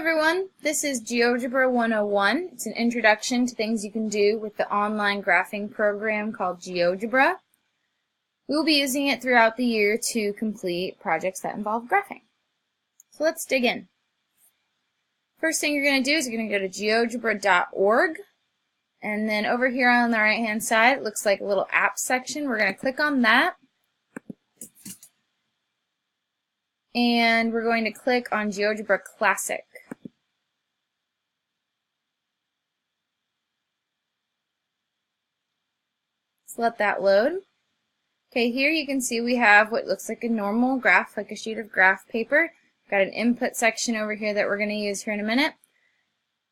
everyone, this is Geogebra 101. It's an introduction to things you can do with the online graphing program called Geogebra. We will be using it throughout the year to complete projects that involve graphing. So let's dig in. First thing you're going to do is you're going to go to geogebra.org, and then over here on the right hand side it looks like a little app section. We're going to click on that. And we're going to click on Geogebra Classic. Let's let that load. Okay, here you can see we have what looks like a normal graph, like a sheet of graph paper. Got an input section over here that we're going to use here in a minute.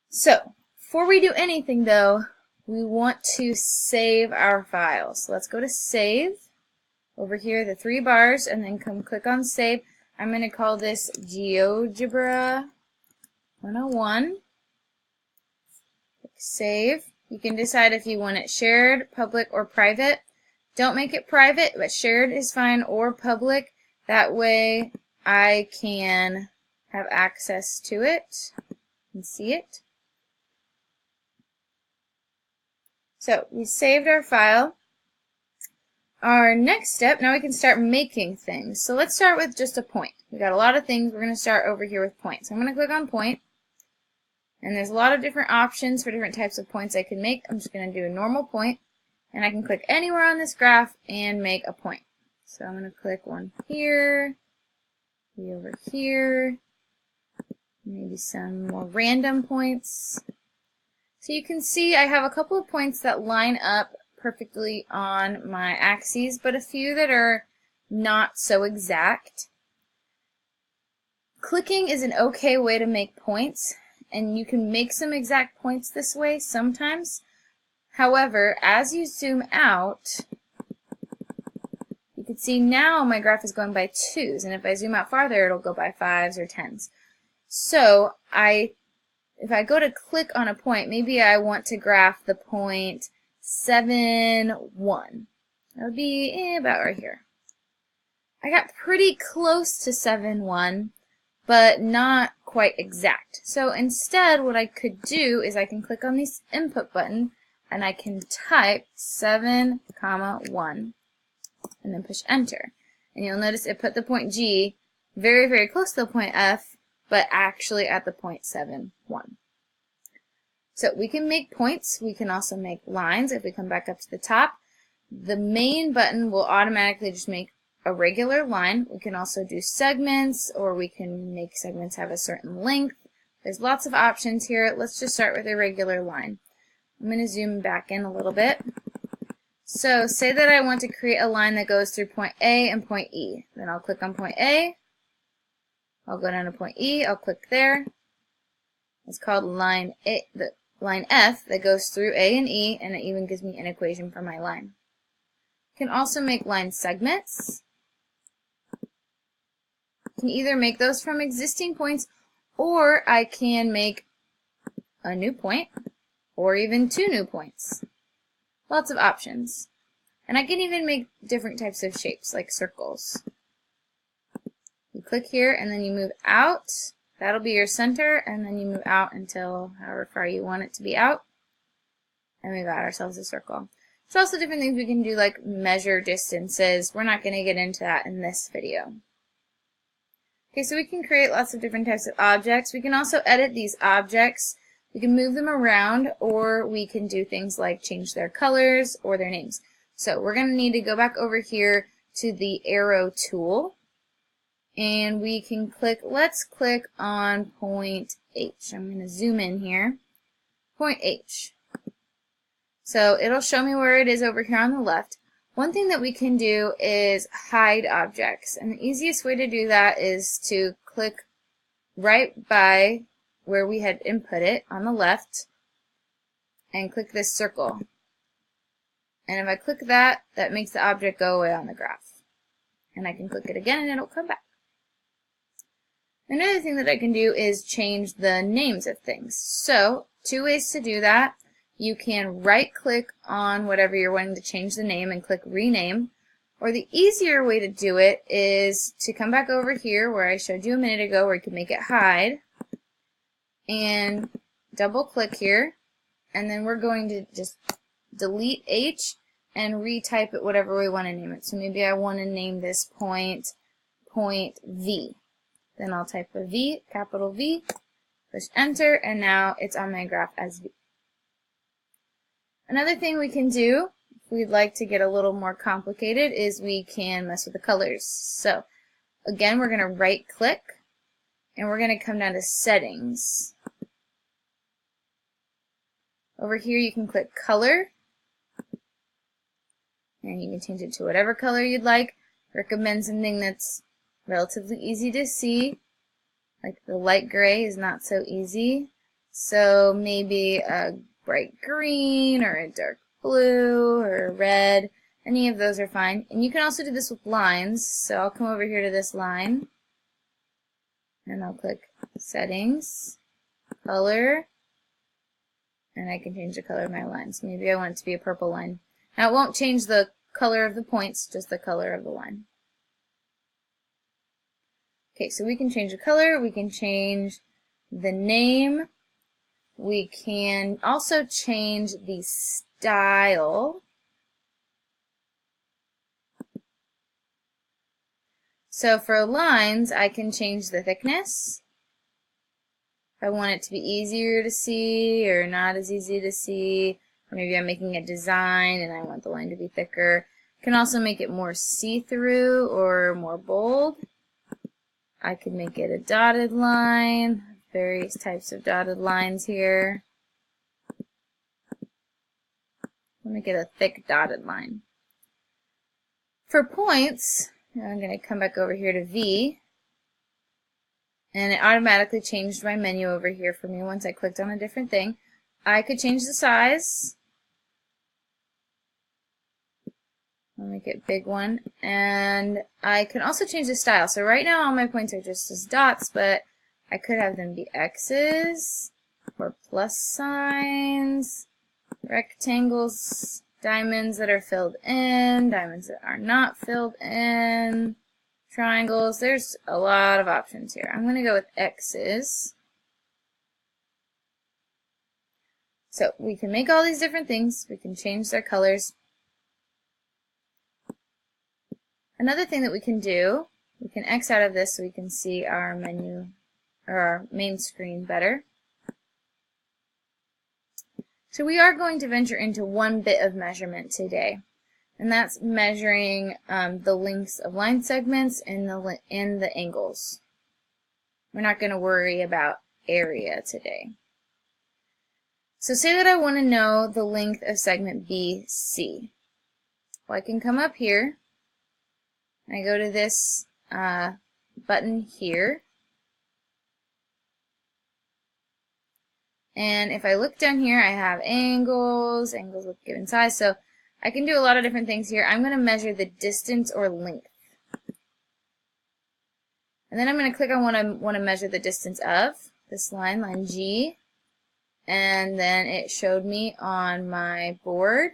So, before we do anything though, we want to save our file. So let's go to Save. Over here, the 3 bars, and then come click on Save. I'm going to call this Geogebra 101. Click Save. You can decide if you want it shared, public, or private. Don't make it private, but shared is fine, or public. That way I can have access to it and see it. So we saved our file. Our next step, now we can start making things. So let's start with just a point. We got a lot of things. We're going to start over here with points. I'm going to click on point. And there's a lot of different options for different types of points I can make. I'm just going to do a normal point. And I can click anywhere on this graph and make a point. So I'm going to click one here, maybe over here, maybe some more random points. So you can see I have a couple of points that line up perfectly on my axes, but a few that are not so exact. Clicking is an okay way to make points, and you can make some exact points this way sometimes. However, as you zoom out, you can see now my graph is going by 2s, and if I zoom out farther, it'll go by 5s or 10s. So if I go to click on a point, maybe I want to graph the point 7, 1. That would be about right here. I got pretty close to 7, 1, but not quite exact. So instead, what I could do is I can click on this input button and I can type 7, 1 and then push enter. And you'll notice it put the point G very, very close to the point F, but actually at the point 7, 1. So we can make points. We can also make lines. If we come back up to the top, the main button will automatically just make a regular line. We can also do segments, or we can make segments have a certain length. There's lots of options here. Let's just start with a regular line. I'm going to zoom back in a little bit. So say that I want to create a line that goes through point A and point E. Then I'll click on point A. I'll go down to point E. I'll click there. It's called line F that goes through A and E, and it even gives me an equation for my line. You can also make line segments. I can either make those from existing points, or I can make a new point, or even 2 new points. Lots of options. And I can even make different types of shapes, like circles. You click here, and then you move out. That'll be your center, and then you move out until however far you want it to be out. And we got ourselves a circle. There's also different things we can do, like measure distances. We're not going to get into that in this video. Okay, so we can create lots of different types of objects. We can also edit these objects. We can move them around, or we can do things like change their colors or their names. So we're going to need to go back over here to the arrow tool. And we can click, let's click on point H. I'm going to zoom in here. Point H. So it'll show me where it is over here on the left. One thing that we can do is hide objects. And the easiest way to do that is to click right by where we had input it on the left and click this circle. And if I click that, that makes the object go away on the graph. And I can click it again and it'll come back. Another thing that I can do is change the names of things. So, 2 ways to do that. You can right-click on whatever you're wanting to change the name and click Rename. Or the easier way to do it is to come back over here where I showed you a minute ago where you can make it hide. and double click here, and then we're going to just delete H and retype it whatever we want to name it. So maybe I want to name this point V. Then I'll type a V, capital V, push enter, and now it's on my graph as V. Another thing we can do, if we'd like to get a little more complicated, is we can mess with the colors. So again, we're going to right click, and we're going to come down to settings. Over here you can click color, and you can change it to whatever color you'd like. Recommend something that's relatively easy to see, like the light gray is not so easy. So maybe a bright green or a dark blue or a red. Any of those are fine. And you can also do this with lines. So I'll come over here to this line, and I'll click settings, color, and I can change the color of my lines. Maybe I want it to be a purple line. Now it won't change the color of the points, just the color of the line. Okay, so we can change the color, we can change the name, we can also change the style. So for lines, I can change the thickness. If I want it to be easier to see or not as easy to see, or maybe I'm making a design and I want the line to be thicker. I can also make it more see-through or more bold. I could make it a dotted line, various types of dotted lines here. I'll make it a thick dotted line. For points, I'm going to come back over here to V, and it automatically changed my menu over here for me once I clicked on a different thing. I could change the size. I'll make it a big one, and I can also change the style. So right now all my points are just as dots, but I could have them be X's or plus signs, rectangles, diamonds that are filled in, diamonds that are not filled in, triangles. There's a lot of options here. I'm going to go with X's. So we can make all these different things. We can change their colors. Another thing that we can do, we can X out of this so we can see our menu or our main screen better. So we are going to venture into one bit of measurement today, and that's measuring the lengths of line segments and the angles. We're not going to worry about area today. So say that I want to know the length of segment BC. Well, I can come up here. I go to this button here, and if I look down here, I have angles with given size, so I can do a lot of different things here. I'm going to measure the distance or length, and then I'm going to click on what I want to measure the distance of, this line, line G, and then it showed me on my board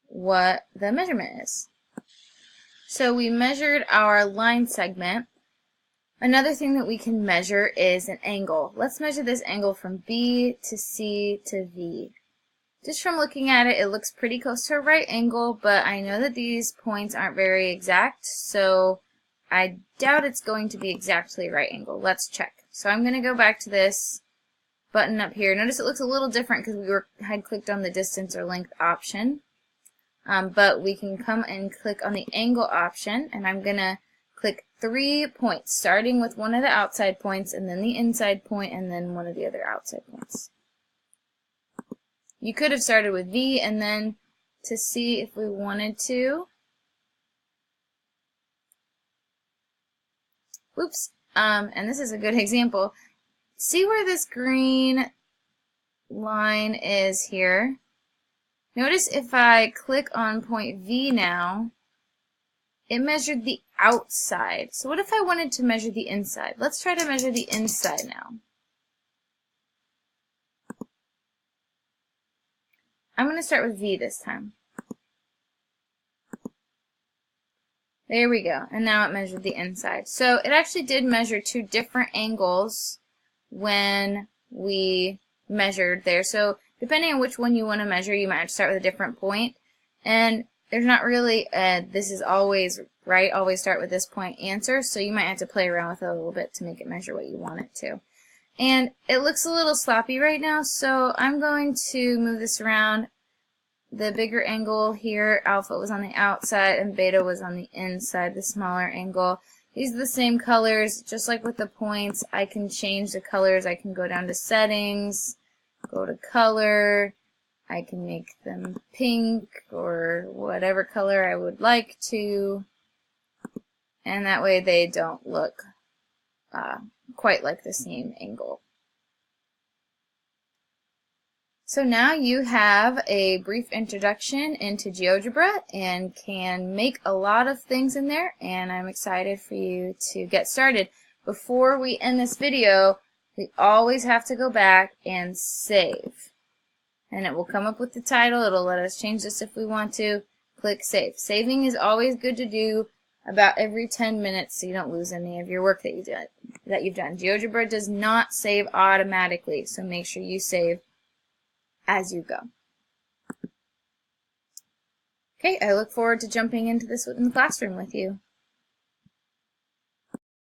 what the measurement is. So we measured our line segment. Another thing that we can measure is an angle. Let's measure this angle from B to C to V. Just from looking at it, it looks pretty close to a right angle, but I know that these points aren't very exact, so I doubt it's going to be exactly a right angle. Let's check. So I'm going to go back to this button up here. Notice it looks a little different because we had clicked on the distance or length option. But we can come and click on the angle option, and I'm going to click 3 points, starting with one of the outside points, and then the inside point, and then one of the other outside points. You could have started with V, and then to see if we wanted to, whoops, and this is a good example. See where this green line is here? Notice if I click on point V now, it measured the outside. So what if I wanted to measure the inside? Let's try to measure the inside now. I'm going to start with V this time. There we go. And now it measured the inside. So it actually did measure 2 different angles when we measured there. So depending on which one you want to measure, you might have to start with a different point. And there's not really this is always right, always start with this point answer, so you might have to play around with it a little bit to make it measure what you want it to. And it looks a little sloppy right now, so I'm going to move this around. The bigger angle here, alpha was on the outside and beta was on the inside, the smaller angle. These are the same colors, just like with the points. I can change the colors. I can go down to settings, go to color. I can make them pink or whatever color I would like to. And that way they don't look quite like the same angle. So now you have a brief introduction into GeoGebra and can make a lot of things in there, and I'm excited for you to get started. Before we end this video, we always have to go back and save. And it will come up with the title. It'll let us change this if we want to. Click Save. Saving is always good to do about every 10 minutes so you don't lose any of your work that you've done. GeoGebra does not save automatically, so make sure you save as you go. Okay, I look forward to jumping into this in the classroom with you.